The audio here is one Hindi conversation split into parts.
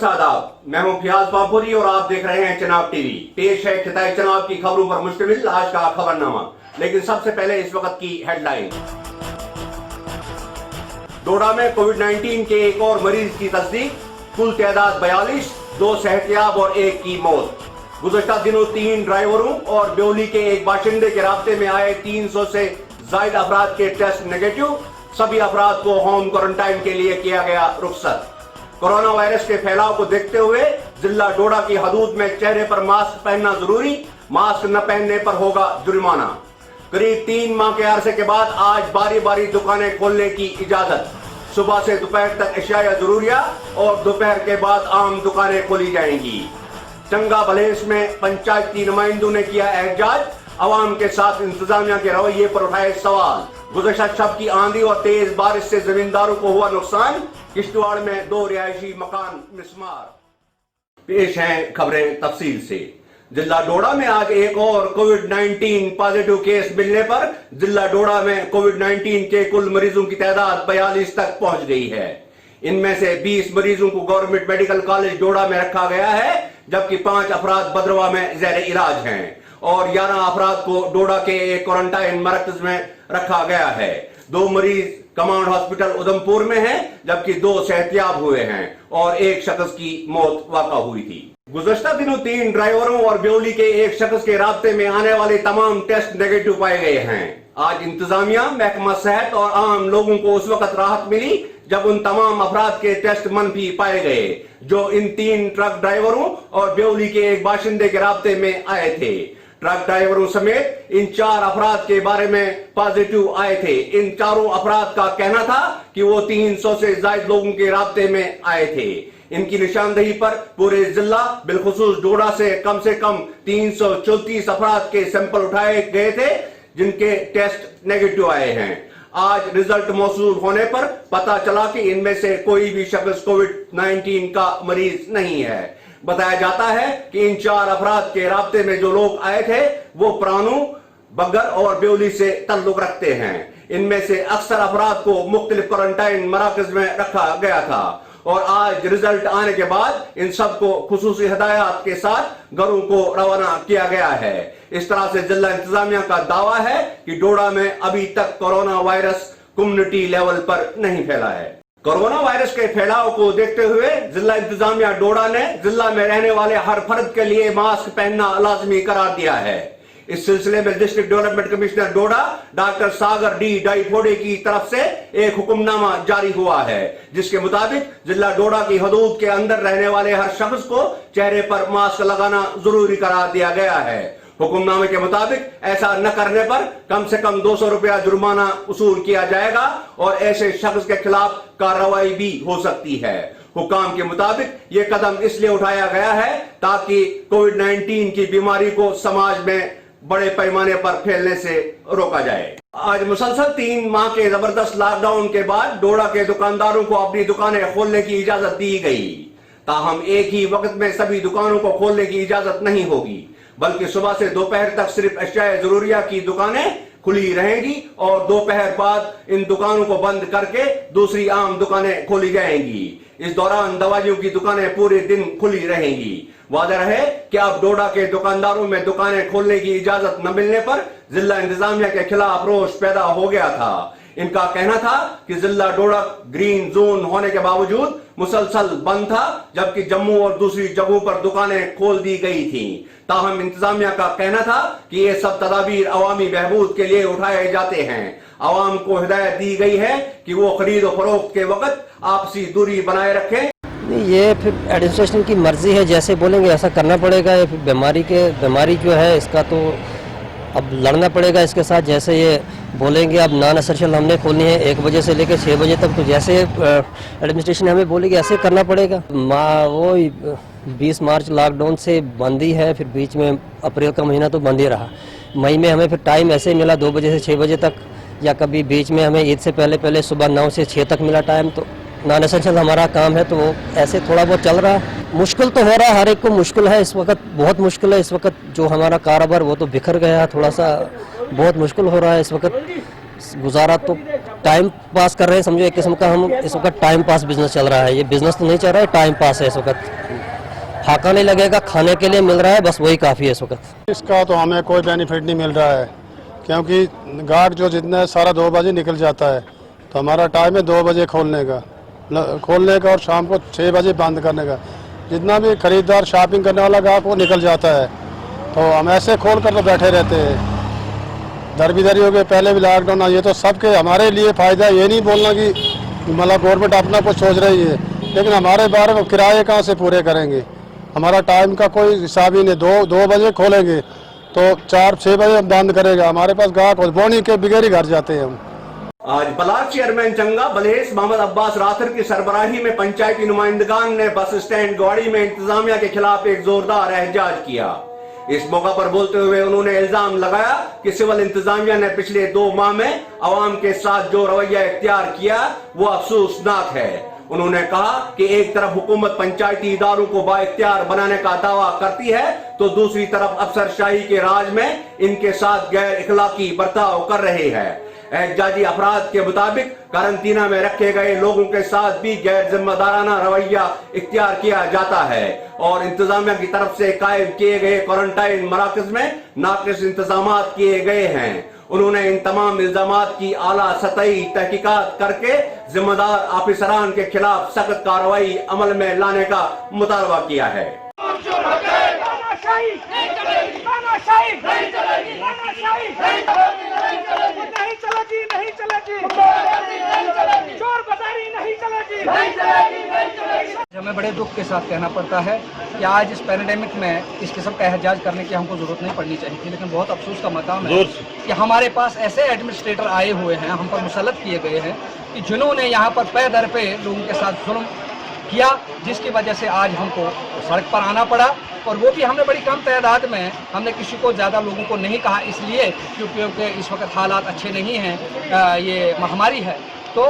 आदाब, मैं हूं फियाज पापुरी और आप देख रहे हैं चनाब टीवी। पेश है खिताई चनाब की खबरों पर मुश्तमिल आज का खबरनामा। लेकिन सबसे पहले इस वक्त की हेडलाइन। डोडा में कोविड-19 के एक और मरीज की तस्दीक, कुल तादाद 42, 2 सेहतियाब और 1 की मौत। गुज़श्ता दिनों 3 ड्राइवरों और ब्योली के एक बाशिंदे के राब्ते में आए 300 से ज्यादा अफराद के टेस्ट नेगेटिव। सभी अफराद को होम क्वारंटाइन के लिए किया गया रुख्सत। कोरोना वायरस के फैलाव को देखते हुए जिला डोडा की हदूद में चेहरे पर मास्क पहनना जरूरी, मास्क न पहनने पर होगा जुर्माना। करीब 3 माह के अरसे के बाद आज बारी बारी दुकानें खोलने की इजाजत। सुबह से दोपहर तक अशिया जरूरिया और दोपहर के बाद आम दुकानें खोली जाएंगी। चंगा भलेस में पंचायती नुमाइंदों ने किया एहतजाज, अवाम के साथ इंतजामिया के रवैये पर उठाए सवाल। गुज़श्ता शब की आंधी और तेज बारिश से जमींदारों को हुआ नुकसान, किश्तवाड़ में 2 रिहायशी मकान मिसमार। पेश हैं खबरें तफसील से। जिला डोडा में आज एक और कोविड-19 पॉजिटिव केस मिलने पर जिला डोडा में कोविड-19 के कुल मरीजों की तादाद 42 तक पहुंच गई है। इनमें से 20 मरीजों को गवर्नमेंट मेडिकल कॉलेज डोडा में रखा गया है, जबकि 5 अफराद बदरवा में ज़ेर इलाज हैं और 11 अफराद को डोडा के एक क्वारंटाइन मरकज में रखा गया है। 2 मरीज कमांड हॉस्पिटल उधमपुर में हैं, जबकि 2 सेहतियाब हुए हैं और 1 शख्स की मौत वाक़ा हुई थी। गुज़श्ता दिनों 3 ड्राइवरों और ब्योली के 1 शख्स के राब्ते में आने वाले तमाम टेस्ट नेगेटिव पाए गए हैं। आज इंतजामिया, महकमा सेहत और आम लोगों को उस वक्त राहत मिली जब उन तमाम अफराद के टेस्ट मनफी पाए गए जो इन 3 ट्रक ड्राइवरों और ब्योली के एक बाशिंदे के राब्ते में आए थे। ट्रक ड्राइवरों समेत इन 4 अफराद के बारे में पॉजिटिव आए थे। इन चारों अफराद का कहना था कि वो 300 से ज्यादा लोगों के राब्ते में आए थे। इनकी निशानदेही पर पूरे जिला बिलखुसूस डोडा से कम 334 अफराद के सैंपल उठाए गए थे, जिनके टेस्ट नेगेटिव आए हैं। आज रिजल्ट मौसूल होने पर पता चला कि इनमें से कोई भी शख्स कोविड-19 का मरीज नहीं है। बताया जाता है कि इन 4 अफराद के राब्ते में जो लोग आए थे वो प्राणु, बगर और ब्योली से ताल्लुक रखते हैं। इनमें से अक्सर अफराद को मुख्तलिफ क्वारंटाइन मराकज में रखा गया था और आज रिजल्ट आने के बाद इन सबको खुसूसी हिदायत के साथ घरों को रवाना किया गया है। इस तरह से जिला इंतजामिया का दावा है कि डोडा में अभी तक कोरोना वायरस कम्युनिटी लेवल पर नहीं फैला है। कोरोना वायरस के फैलाव को देखते हुए जिला इंतजामिया डोडा ने जिला में रहने वाले हर फर्द के लिए मास्क पहनना लाजमी करार दिया है। इस सिलसिले में डिस्ट्रिक्ट डेवलपमेंट कमिश्नर डोडा डॉक्टर सागर डी डाइफोडे की तरफ से एक हुक्मनामा जारी हुआ है, जिसके मुताबिक जिला डोडा की हदूद के अंदर रहने वाले हर शख्स को चेहरे पर मास्क लगाना जरूरी करार दिया गया है। हुक्मनामे के मुताबिक ऐसा न करने पर कम से कम 200 रुपया जुर्माना वसूल किया जाएगा और ऐसे शख्स के खिलाफ कार्रवाई भी हो सकती है। हुकाम के मुताबिक ये कदम इसलिए उठाया गया है ताकि कोविड-19 की बीमारी को समाज में बड़े पैमाने पर फैलने से रोका जाए। आज मुसलसल 3 माह के जबरदस्त लॉकडाउन के बाद डोडा के दुकानदारों को अपनी दुकानें खोलने की इजाजत दी गई। ताहम एक ही वक्त में सभी दुकानों को खोलने की इजाजत नहीं होगी, बल्कि सुबह से दोपहर तक सिर्फ अशिया जरूरिया की दुकानें खुली रहेंगी और दोपहर बाद इन दुकानों को बंद करके दूसरी आम दुकानें खोली जाएंगी। इस दौरान दवाइयों की दुकानें पूरे दिन खुली रहेंगी। वाज़ेह है कि अब डोडा के दुकानदारों में दुकानें खोलने की इजाजत न मिलने पर जिला इंतजामिया के खिलाफ रोष पैदा हो गया था। इनका कहना था कि जिला डोडा ग्रीन जोन होने के बावजूद मुसलसल बंद था, जबकि जम्मू और दूसरी जगहों पर दुकानें खोल दी गई थी। ताहम इंतजामिया का कहना था कि ये सब तदाबीर अवामी बहबूद के लिए उठाए जाते हैं। अवाम को हिदायत दी गई है कि वो खरीद और फरोख्त के वक्त आपसी दूरी बनाए रखें। ये फिर एडमिनिस्ट्रेशन की मर्जी है, जैसे बोलेंगे ऐसा करना पड़ेगा। ये बीमारी जो है इसका तो अब लड़ना पड़ेगा इसके साथ। जैसे ये बोलेंगे अब नॉन एसेंशियल हमने खोलनी है 1 बजे से लेकर 6 बजे तक, तो जैसे एडमिनिस्ट्रेशन हमें बोलेगी ऐसे करना पड़ेगा। वो 20 मार्च लॉकडाउन से बंद ही है, फिर बीच में अप्रैल का महीना तो बंद ही रहा। मई में हमें फिर टाइम ऐसे मिला 2 बजे से 6 बजे तक, या कभी बीच में हमें ईद से पहले सुबह 9 से 6 तक मिला टाइम। तो नॉन एसेंशियल हमारा काम है तो वो ऐसे थोड़ा बहुत चल रहा है। मुश्किल तो हो रहा है, हर एक को मुश्किल है इस वक्त, बहुत मुश्किल है इस वक्त। जो हमारा कारोबार वो तो बिखर गया, थोड़ा सा बहुत मुश्किल हो रहा है इस वक्त। गुजारा तो टाइम पास कर रहे हैं, समझो एक किस्म का हम इस वक्त टाइम पास बिजनेस चल रहा है। ये बिजनेस तो नहीं चल रहा है, टाइम पास है इस वक्त। फाका नहीं लगेगा, खाने के लिए मिल रहा है, बस वही काफ़ी है इस वक्त। इसका तो हमें कोई बेनिफिट नहीं मिल रहा है, क्योंकि गाहक जो जितना है सारा 2 बजे निकल जाता है, तो हमारा टाइम है 2 बजे खोलने का और शाम को 6 बजे बंद करने का। जितना भी खरीदार शॉपिंग करने वाला गाहक वो निकल जाता है, तो हम ऐसे खोल कर तो बैठे रहते हैं। दरबीदरी हो गए, पहले भी लॉकडाउन, ये तो सबके हमारे लिए फ़ायदा। ये नहीं बोलना कि मतलब गवर्नमेंट अपना कुछ सोच रही है, लेकिन हमारे बारे में किराए कहाँ से पूरे करेंगे। हमारा टाइम का कोई हिसाब ही नहीं। 2 बजे खोलेंगे तो 4-6 बजे हम बंद करेगा। हमारे पास गाहक बोनी के बगैर ही घर जाते हैं हम। आज ब्लॉक चेयरमैन चंगा बलेस मोहम्मद अब्बास राथर की सरबराही में पंचायती नुमाइंदगान ने बस स्टैंड गौड़ी में इंतजामिया के खिलाफ एक जोरदार एहतजाज किया। इस मौका पर बोलते हुए उन्होंने इल्जाम लगाया कि सिविल इंतजामिया ने पिछले 2 माह में अवाम के साथ जो रवैया इख्तियार किया वो अफसोसनाक है। उन्होंने कहा कि एक तरफ हुकूमत पंचायती इदारों को बाइख्तियार बनाने का दावा करती है, तो दूसरी तरफ अफसरशाही के राज में इनके साथ गैर इखलाकी बर्ताव कर रहे हैं। एहतजाजी अफराद के मुताबिक कारंटीना में रखे गए लोगों के साथ भी गैर जिम्मेदाराना रवैया इख्तियार किया जाता है और इंतजामिया की तरफ से कायम किए गए क्वारंटाइन मराकज में नाकिस इंतजाम किए गए हैं। उन्होंने इन तमाम इल्जामात की आला सतही तहकीकात करके जिम्मेदार ऑफिसरान के खिलाफ सख्त कार्रवाई अमल में लाने का मुतालबा किया है। हमें बड़े दुख के साथ कहना पड़ता है कि आज इस पैंडेमिक में इस किस्म का एहतजाज करने की हमको जरूरत नहीं पड़नी चाहिए थी, लेकिन बहुत अफसोस का मकाम है कि हमारे पास ऐसे एडमिनिस्ट्रेटर आए हुए हैं, हम पर मुसल्लत किए गए हैं कि जिन्होंने यहाँ पर पे दर पे लोगों के साथ जुल्म किया, जिसकी वजह से आज हमको सड़क पर आना पड़ा। और वो भी हमने बड़ी कम तादाद में, हमने किसी को ज़्यादा लोगों को नहीं कहा, इसलिए क्योंकि इस वक्त हालात अच्छे नहीं हैं, ये महामारी है। तो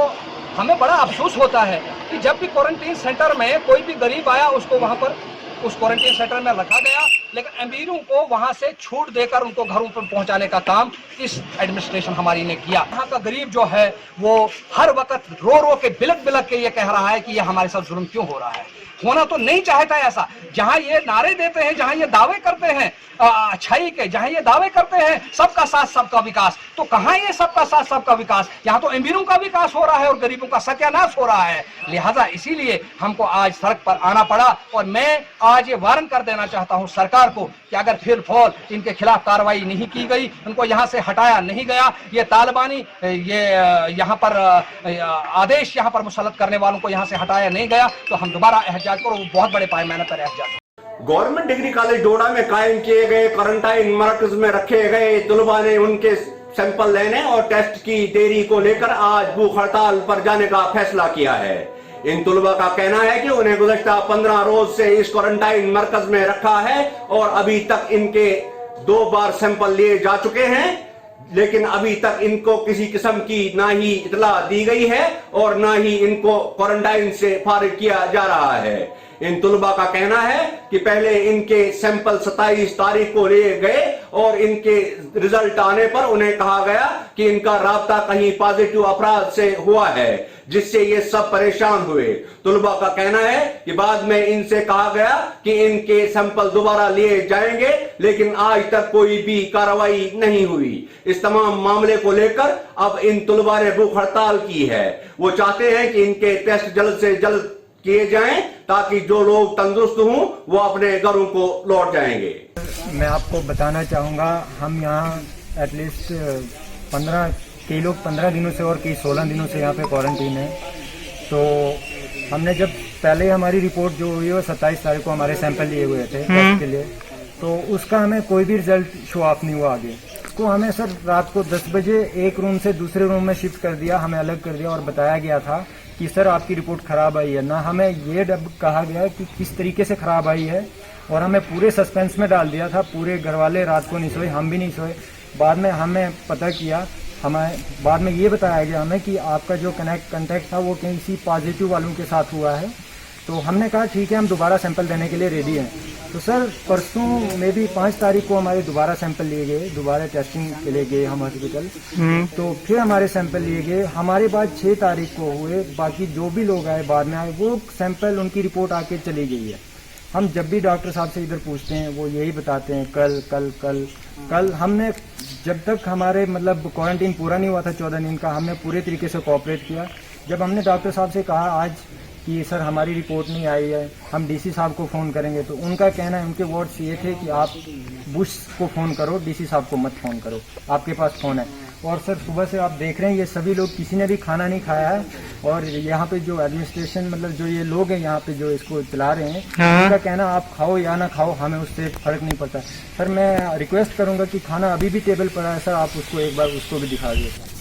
हमें बड़ा अफसोस होता है कि जब भी क्वारंटीन सेंटर में कोई भी गरीब आया उसको वहाँ पर उस क्वारंटीन सेंटर में रखा गया, लेकिन अमीरों को वहाँ से छूट देकर उनको घरों पर पहुँचाने का काम इस एडमिनिस्ट्रेशन हमारी ने किया। यहाँ का गरीब जो है वो हर वक्त रो रो के बिलक बिलक के ये कह रहा है कि ये हमारे साथ जुल्म क्यों हो रहा है। होना तो नहीं चाहता ऐसा। जहां ये नारे देते हैं, जहां ये दावे करते हैं अच्छाई के, जहां ये दावे करते हैं सबका साथ सबका विकास, तो कहां ये सबका साथ सबका विकास? यहाँ तो अमीरों का विकास हो रहा है और गरीबों का सत्यानाश हो रहा है। लिहाजा इसीलिए हमको आज सड़क पर आना पड़ा और मैं आज ये वारन कर देना चाहता हूँ सरकार को कि अगर फिर फौल इनके खिलाफ कार्रवाई नहीं की गई, उनको यहाँ से हटाया नहीं गया, ये तालिबानी ये यहाँ पर आदेश यहाँ पर मुसल्लत करने वालों को यहाँ से हटाया नहीं गया, तो हम दोबारा एहतजाज करो, बहुत बड़े पैमाने पर एहतजाज। गवर्नमेंट डिग्री कॉलेज डोडा में कायम किए गए क्वारंटाइन मरकज में रखे गए तलबा ने उनके सैंपल लेने और टेस्ट की देरी को लेकर आज भूख हड़ताल पर जाने का फैसला किया है। इन तलबा का कहना है कि उन्हें गुज़श्ता 15 रोज से इस क्वारंटाइन मरकज में रखा है और अभी तक इनके 2 बार सैंपल लिए जा चुके हैं, लेकिन अभी तक इनको किसी किस्म की ना ही इतला दी गई है और ना ही इनको क्वारंटाइन से फारिग किया जा रहा है। इन तलबा का कहना है कि पहले इनके सैंपल 27 तारीख को लिए गए और इनके रिजल्ट आने पर उन्हें कहा गया कि इनका राब्ता कहीं पॉजिटिव अफराद से हुआ है, जिससे ये सब परेशान हुए। तलबा का कहना है कि बाद में इनसे कहा गया कि इनके सैंपल दोबारा लिए जाएंगे, लेकिन आज तक कोई भी कार्रवाई नहीं हुई। इस तमाम मामले को लेकर अब इन तलबा ने भूख हड़ताल की है। वो चाहते हैं कि इनके टेस्ट जल्द से जल्द किए जाएं ताकि जो लोग तंदुरुस्त हों वो अपने घरों को लौट जाएंगे। मैं आपको बताना चाहूँगा, हम यहाँ एटलीस्ट 15 दिनों से और कई 16 दिनों से यहाँ पे क्वारंटीन है। तो हमने जब पहले हमारी रिपोर्ट जो हुई वो 27 तारीख को हमारे सैंपल लिए हुए थे टेस्ट के लिए, तो उसका हमें कोई भी रिजल्ट शो ऑफ नहीं हुआ आगे। उसको हमें सर रात को 10 बजे एक रूम से दूसरे रूम में शिफ्ट कर दिया, हमें अलग कर दिया और बताया गया था कि सर आपकी रिपोर्ट खराब आई है। ना हमें ये कहा गया कि किस तरीके से खराब आई है, और हमें पूरे सस्पेंस में डाल दिया था। पूरे घर वाले रात को नहीं सोए, हम भी नहीं सोए। बाद में हमें पता किया, हमें बाद में ये बताया गया हमें कि आपका जो कनेक्ट था वो किसी पॉजिटिव वालों के साथ हुआ है। तो हमने कहा ठीक है, हम दोबारा सैंपल देने के लिए रेडी हैं। तो सर परसों में भी 5 तारीख को हमारे दोबारा सैंपल लिए गए, दोबारा टेस्टिंग के लिए गए हम हॉस्पिटल। तो फिर हमारे सैंपल लिए गए, हमारे बाद 6 तारीख को हुए। बाकी जो भी लोग आए बाद में आए वो सैंपल उनकी रिपोर्ट आके चली गई है। हम जब भी डॉक्टर साहब से इधर पूछते हैं वो यही बताते हैं कल कल कल कल। हमने जब तक हमारे मतलब क्वारंटीन पूरा नहीं हुआ था 14 दिन का, हमने पूरे तरीके से कोऑपरेट किया। जब हमने डॉक्टर साहब से कहा आज कि सर हमारी रिपोर्ट नहीं आई है, हम डीसी साहब को फ़ोन करेंगे, तो उनका कहना है, उनके वर्ड्स ये थे कि आप बुश को फ़ोन करो, डीसी साहब को मत फ़ोन करो, आपके पास फ़ोन है। और सर सुबह से आप देख रहे हैं ये सभी लोग, किसी ने भी खाना नहीं खाया है। और यहाँ पे जो एडमिनिस्ट्रेशन मतलब जो ये लोग हैं यहाँ पे जो इसको चला रहे हैं, उनका कहना आप खाओ या ना खाओ हमें उससे फ़र्क नहीं पड़ता। सर मैं रिक्वेस्ट करूँगा कि खाना अभी भी टेबल पर है सर, आप उसको एक बार उसको भी दिखा दीजिए।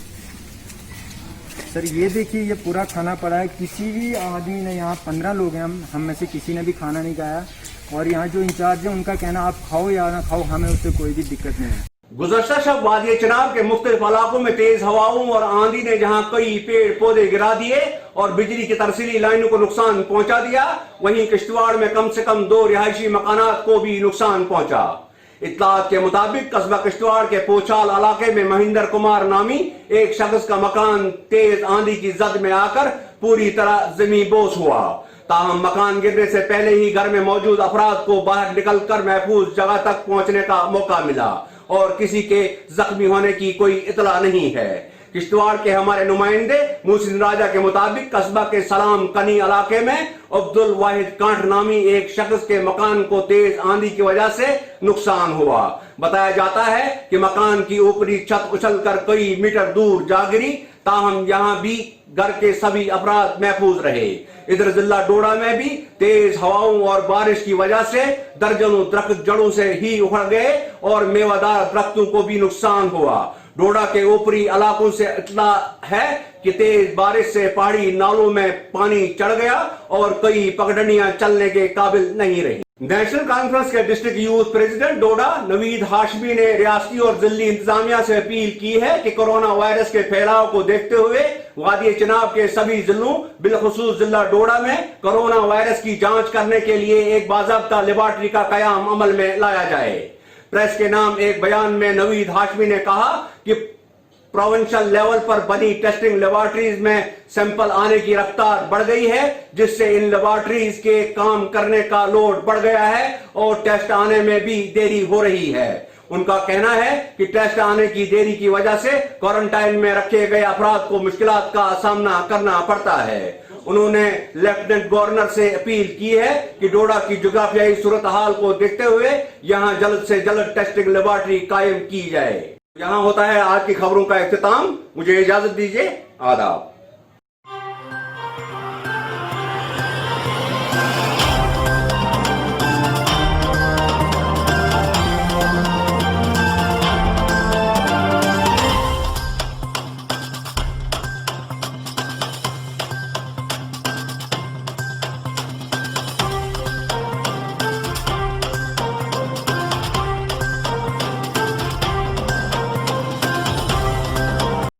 सर ये देखिए ये पूरा खाना पड़ा है, किसी भी आदमी ने, यहाँ 15 लोग हैं हम में से किसी ने भी खाना नहीं खाया। और यहाँ जो इंचार्ज है उनका कहना आप खाओ या ना खाओ हमें उससे कोई भी दिक्कत नहीं है। गुज़श्ता शब वादी चिनाब के मुख्तलिफ इलाकों में तेज हवाओं और आंधी ने जहां कई पेड़ पौधे गिरा दिए और बिजली की तरसीली लाइनों को नुकसान पहुंचा दिया, वहीं किश्तवाड़ में कम से कम 2 रिहायशी मकानात को भी नुकसान पहुंचा। इत्तलात के मुताबिक कस्बा किश्तवाड़ के पोचाल इलाके में महेंद्र कुमार नामी एक शख्स का मकान तेज आंधी की जद में आकर पूरी तरह जमीन बोस हुआ। ताहम मकान गिरने से पहले ही घर में मौजूद अफराद को बाहर निकलकर महफूज जगह तक पहुंचने का मौका मिला और किसी के जख्मी होने की कोई इतला नहीं है। किश्तवाड़ के हमारे नुमाइंदे मुहसिन राजा के मुताबिक कस्बा के सलाम कनी इलाके में अब्दुल वाहिद कांट नामी एक शख्स के मकान को तेज आंधी की वजह से नुकसान हुआ। बताया जाता है कि मकान की ऊपरी छत उछलकर कई मीटर दूर जा गिरी, ताहम यहाँ भी घर के सभी अफराद महफूज रहे। इधर जिला डोडा में भी तेज हवाओं और बारिश की वजह से दर्जनों दरख्त जड़ों से ही उखड़ गए और मेवादार दरख्तों को भी नुकसान हुआ। डोडा के ऊपरी इलाकों से इत्तला है कि तेज बारिश से पहाड़ी नालों में पानी चढ़ गया और कई पगडंडियां चलने के काबिल नहीं रही। नेशनल कॉन्फ्रेंस के डिस्ट्रिक्ट यूथ प्रेसिडेंट डोडा नवीद हाशमी ने रियासती और दिल्ली इंतजामिया से अपील की है कि कोरोना वायरस के फैलाव को देखते हुए वादी चिनाब के सभी जिलों बिलखुसूस जिला डोडा में कोरोना वायरस की जांच करने के लिए एक बाज़ाब्ता लेबॉर्ट्री का कयाम अमल में लाया जाए। प्रेस के नाम एक बयान में नवीद हाशमी ने कहा कि प्रोविंशियल लेवल पर बनी टेस्टिंग लेबॉर्ट्रीज में सैंपल आने की रफ्तार बढ़ गई है, जिससे इन लेबॉर्ट्रीज के काम करने का लोड बढ़ गया है और टेस्ट आने में भी देरी हो रही है। उनका कहना है कि टेस्ट आने की देरी की वजह से क्वारंटाइन में रखे गए अफराद को मुश्किलात का सामना करना पड़ता है। उन्होंने लेफ्टिनेंट गवर्नर से अपील की है कि डोडा की जोग्राफियाई सूरत हाल को देखते हुए यहां जल्द से जल्द टेस्टिंग लेबॉर्ट्री कायम की जाए। यहां होता है आज की खबरों का इख्तिताम। मुझे इजाजत दीजिए। आदाब।